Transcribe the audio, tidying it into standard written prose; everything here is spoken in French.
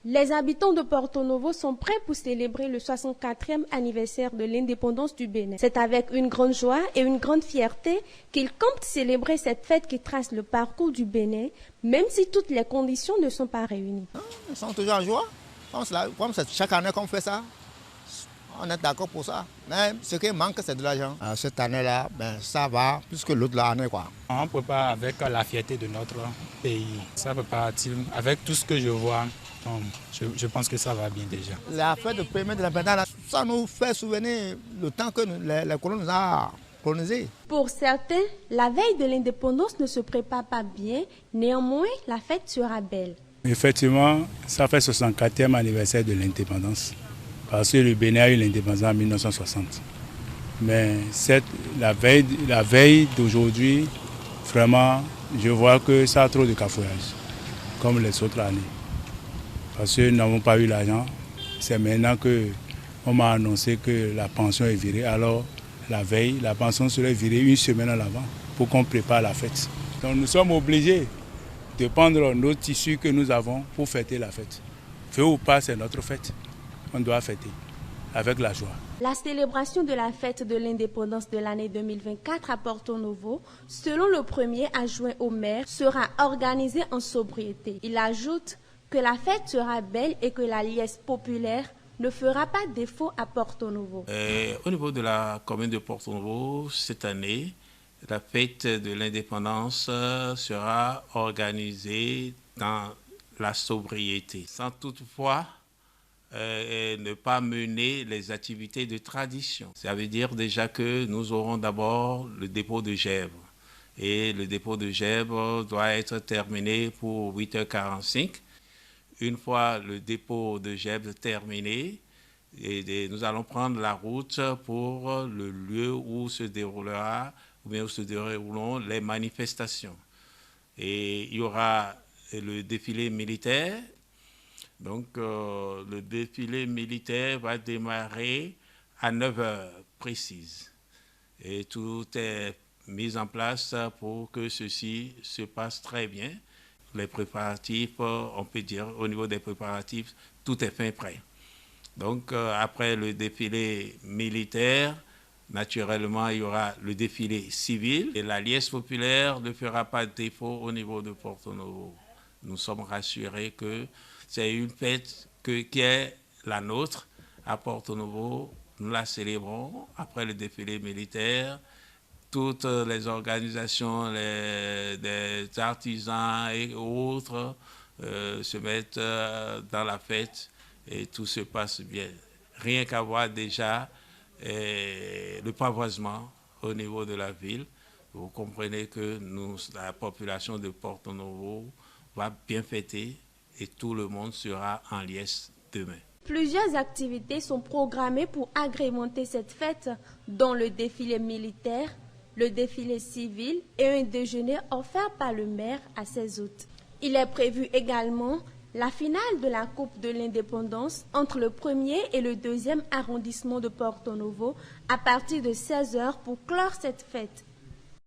Les habitants de Porto Novo sont prêts pour célébrer le 64e anniversaire de l'indépendance du Bénin. C'est avec une grande joie et une grande fierté qu'ils comptent célébrer cette fête qui trace le parcours du Bénin, même si toutes les conditions ne sont pas réunies. Ils sont toujours en joie. Comme c'est chaque année qu'on fait ça, on est d'accord pour ça. Mais ce qui manque, c'est de l'argent. Cette année-là, ça va plus que l'autre année, quoi. On prépare avec la fierté de notre pays. Ça peut partir avec tout ce que je vois. Je pense que ça va bien déjà. La fête de premier de l'indépendance, ça nous fait souvenir le temps que les colons nous ont colonisés. Pour certains, la veille de l'indépendance ne se prépare pas bien. Néanmoins, la fête sera belle. Effectivement, ça fait 64e anniversaire de l'indépendance. Parce que le Bénin a eu l'indépendance en 1960. Mais la veille d'aujourd'hui, vraiment, je vois que ça a trop de cafouillage, comme les autres années. Parce que nous n'avons pas eu l'argent. C'est maintenant qu'on m'a annoncé que la pension est virée. Alors, la veille, la pension serait virée une semaine à l'avant pour qu'on prépare la fête. Donc, nous sommes obligés de prendre nos tissus que nous avons pour fêter la fête. Feu ou pas, c'est notre fête. On doit fêter avec la joie. La célébration de la fête de l'indépendance de l'année 2024 à Porto Novo, selon le premier adjoint au maire, sera organisée en sobriété. Il ajoute que la fête sera belle et que la liesse populaire ne fera pas défaut à Porto Novo. Au niveau de la commune de Porto Novo, cette année, la fête de l'indépendance sera organisée dans la sobriété, sans toutefois ne pas mener les activités de tradition. Ça veut dire déjà que nous aurons d'abord le dépôt de gèvres. Et le dépôt de gèvres doit être terminé pour 8h45. Une fois le dépôt de gèvres terminé, nous allons prendre la route pour le lieu où se dérouleront les manifestations. Et il y aura le défilé militaire. Donc, le défilé militaire va démarrer à 9h précises. Et tout est mis en place pour que ceci se passe très bien. Les préparatifs, on peut dire, au niveau des préparatifs, tout est fin prêt. Donc, après le défilé militaire, naturellement, il y aura le défilé civil. Et la liesse populaire ne fera pas défaut au niveau de Porto Novo. Nous sommes rassurés que c'est une fête qui est la nôtre à Porto Novo. Nous la célébrons après le défilé militaire. Toutes les organisations, des artisans et autres se mettent dans la fête et tout se passe bien. Rien qu'à voir déjà le pavoisement au niveau de la ville. Vous comprenez que la population de Porto Novo va bien fêter et tout le monde sera en liesse demain. Plusieurs activités sont programmées pour agrémenter cette fête, dont le défilé militaire, le défilé civil et un déjeuner offert par le maire à ses hôtes. Il est prévu également la finale de la Coupe de l'Indépendance entre le 1er et le 2e arrondissement de Porto Novo à partir de 16h pour clore cette fête.